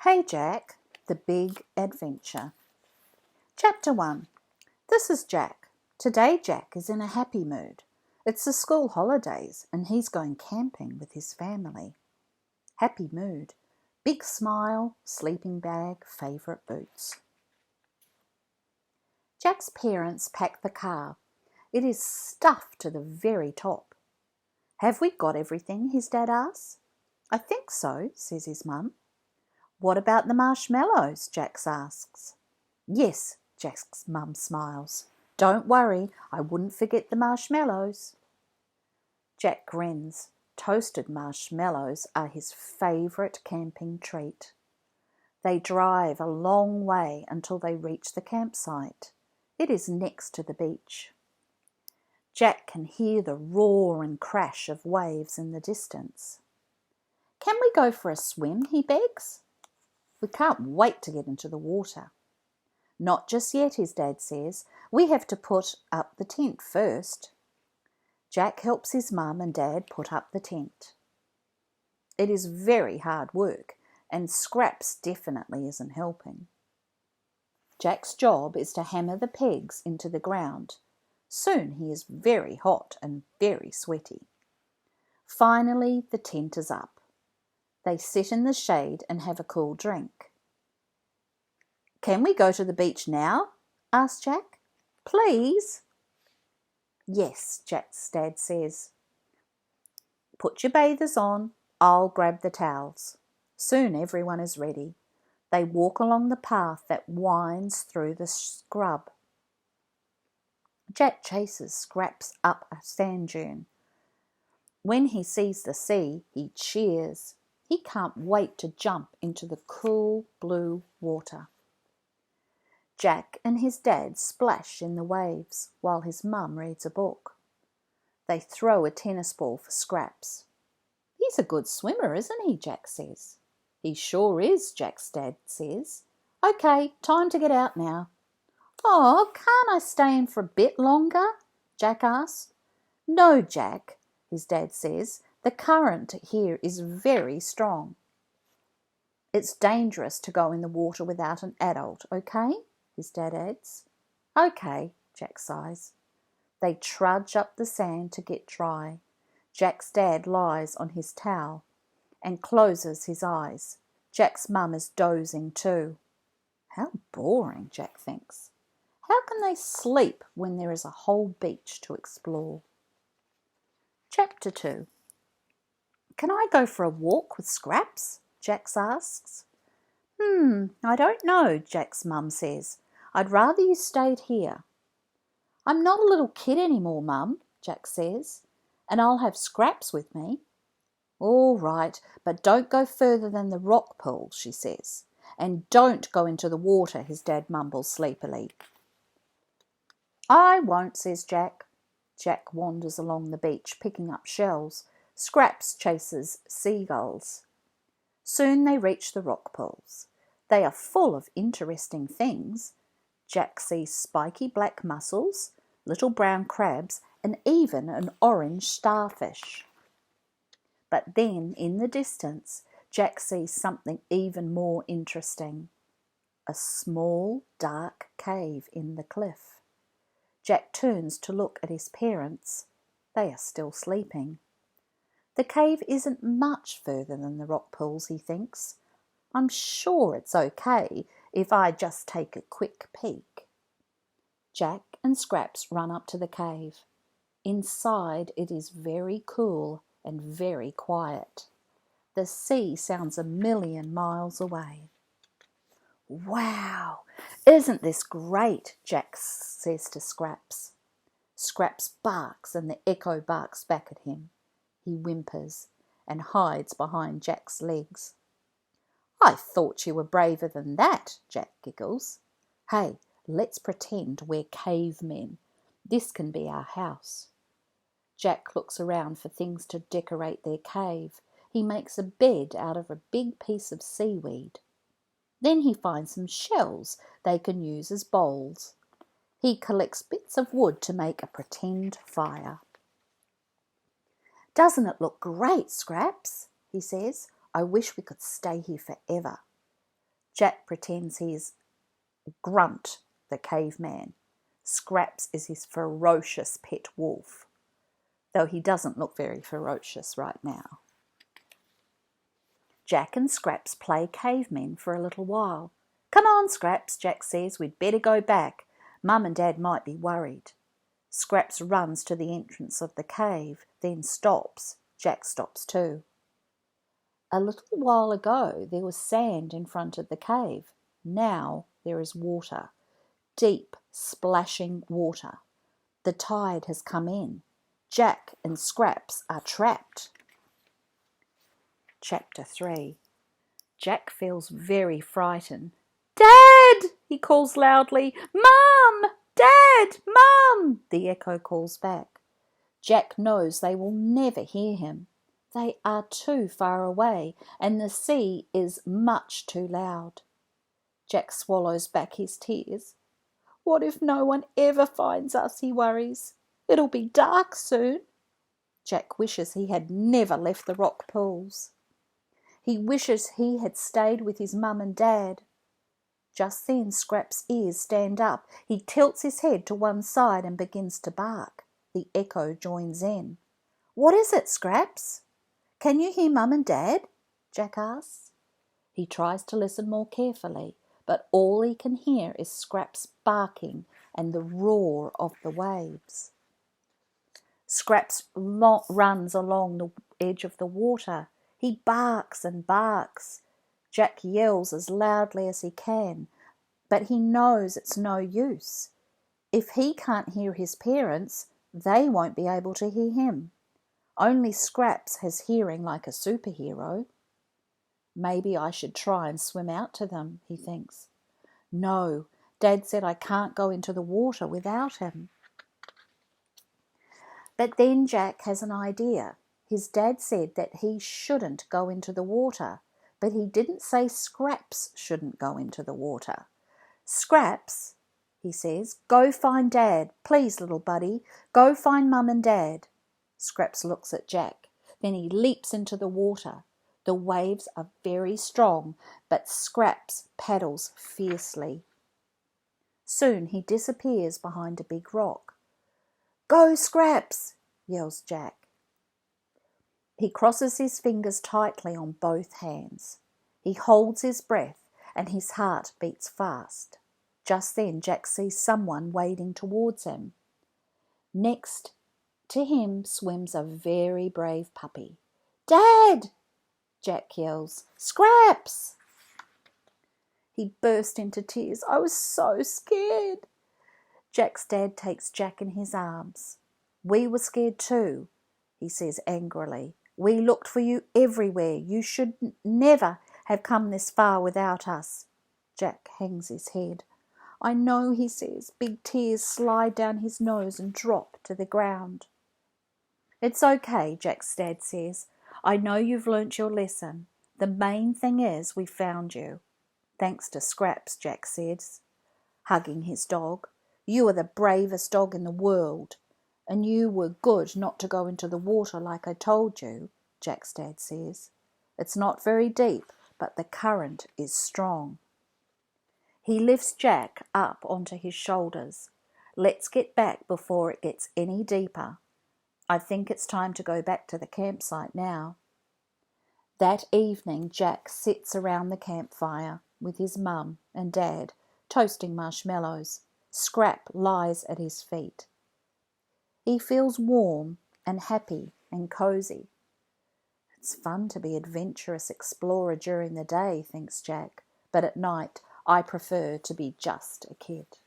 Hey Jack, the Big Adventure. Chapter 1. This is Jack. Today Jack is in a happy mood. It's the school holidays and he's going camping with his family. Happy mood. Big smile, sleeping bag, favourite boots. Jack's parents pack the car. It is stuffed to the very top. Have we got everything? His dad asks. I think so, says his mum. What about the marshmallows? Jack asks. Yes, Jack's mum smiles. Don't worry, I wouldn't forget the marshmallows. Jack grins. Toasted marshmallows are his favourite camping treat. They drive a long way until they reach the campsite. It is next to the beach. Jack can hear the roar and crash of waves in the distance. Can we go for a swim? He begs. We can't wait to get into the water. Not just yet, his dad says. We have to put up the tent first. Jack helps his mum and dad put up the tent. It is very hard work, and Scraps definitely isn't helping. Jack's job is to hammer the pegs into the ground. Soon he is very hot and very sweaty. Finally, the tent is up. They sit in the shade and have a cool drink. Can we go to the beach now? Asks Jack. Please? Yes, Jack's dad says. Put your bathers on. I'll grab the towels. Soon everyone is ready. They walk along the path that winds through the scrub. Jack chases Scraps up a sand dune. When he sees the sea, he cheers. He can't wait to jump into the cool blue water. Jack and his dad splash in the waves while his mum reads a book. They throw a tennis ball for Scraps. He's a good swimmer, isn't he? Jack says. He sure is, Jack's dad says. Okay, time to get out now. Oh, can't I stay in for a bit longer? Jack asks. No, Jack, his dad says. The current here is very strong. It's dangerous to go in the water without an adult, okay? His dad adds. Okay, Jack sighs. They trudge up the sand to get dry. Jack's dad lies on his towel and closes his eyes. Jack's mum is dozing too. How boring, Jack thinks. How can they sleep when there is a whole beach to explore? Chapter 2. Can I go for a walk with Scraps? Jack asks. I don't know, Jack's mum says. I'd rather you stayed here. I'm not a little kid anymore, Mum, Jack says, and I'll have Scraps with me. All right, but don't go further than the rock pool, she says, and don't go into the water, his dad mumbles sleepily. I won't, says Jack. Jack wanders along the beach, picking up shells. Scraps chases seagulls. Soon they reach the rock pools. They are full of interesting things. Jack sees spiky black mussels, little brown crabs, and even an orange starfish. But then, in the distance, Jack sees something even more interesting. A small, dark cave in the cliff. Jack turns to look at his parents. They are still sleeping. The cave isn't much further than the rock pools, he thinks. I'm sure it's okay if I just take a quick peek. Jack and Scraps run up to the cave. Inside it is very cool and very quiet. The sea sounds 1,000,000 miles away. Wow, isn't this great? Jack says to Scraps. Scraps barks and the echo barks back at him. He whimpers and hides behind Jack's legs. I thought you were braver than that, Jack giggles. Hey, let's pretend we're cavemen. This can be our house. Jack looks around for things to decorate their cave. He makes a bed out of a big piece of seaweed. Then he finds some shells they can use as bowls. He collects bits of wood to make a pretend fire. Doesn't it look great, Scraps? He says. I wish we could stay here forever. Jack pretends he's Grunt, the caveman. Scraps is his ferocious pet wolf, though he doesn't look very ferocious right now. Jack and Scraps play cavemen for a little while. "Come on, Scraps," Jack says, "we'd better go back. Mum and Dad might be worried." Scraps runs to the entrance of the cave, then stops. Jack stops too. A little while ago there was sand in front of the cave. Now there is water. Deep, splashing water. The tide has come in. Jack and Scraps are trapped. Chapter 3. Jack feels very frightened. "Dad!" he calls loudly. "Mum! Dad! Mum!" the echo calls back. Jack knows they will never hear him. They are too far away, and the sea is much too loud. Jack swallows back his tears. "What if no one ever finds us?" he worries. "It'll be dark soon." Jack wishes he had never left the rock pools. He wishes he had stayed with his mum and dad. Just then Scraps' ears stand up. He tilts his head to one side and begins to bark. The echo joins in. "What is it, Scraps?" "Can you hear Mum and Dad?" Jack asks. He tries to listen more carefully, but all he can hear is Scraps barking and the roar of the waves. Scraps runs along the edge of the water. He barks and barks. Jack yells as loudly as he can, but he knows it's no use. If he can't hear his parents, they won't be able to hear him. Only Scraps has hearing like a superhero. "Maybe I should try and swim out to them," he thinks. "No, Dad said I can't go into the water without him." But then Jack has an idea. His dad said that he shouldn't go into the water, but he didn't say Scraps shouldn't go into the water. "Scraps," he says, "go find Dad. Please, little buddy, go find Mum and Dad." Scraps looks at Jack. Then he leaps into the water. The waves are very strong, but Scraps paddles fiercely. Soon he disappears behind a big rock. "Go, Scraps!" yells Jack. He crosses his fingers tightly on both hands. He holds his breath and his heart beats fast. Just then Jack sees someone wading towards him. Next to him swims a very brave puppy. "Dad!" Jack yells. "Scraps!" He burst into tears. "I was so scared." Jack's dad takes Jack in his arms. "We were scared too," he says angrily. "We looked for you everywhere. You should never have come this far without us." Jack hangs his head. "I know," he says. Big tears slide down his nose and drop to the ground. "It's okay," Jack's dad says. "I know you've learnt your lesson. The main thing is we found you." "Thanks to Scraps," Jack says, hugging his dog. "You are the bravest dog in the world. And you were good not to go into the water like I told you," Jack's dad says. "It's not very deep, but the current is strong." He lifts Jack up onto his shoulders. "Let's get back before it gets any deeper. I think it's time to go back to the campsite now." That evening Jack sits around the campfire with his mum and dad, toasting marshmallows. Scrap lies at his feet. He feels warm and happy and cosy. "It's fun to be adventurous explorer during the day," thinks Jack, "but at night I prefer to be just a kid."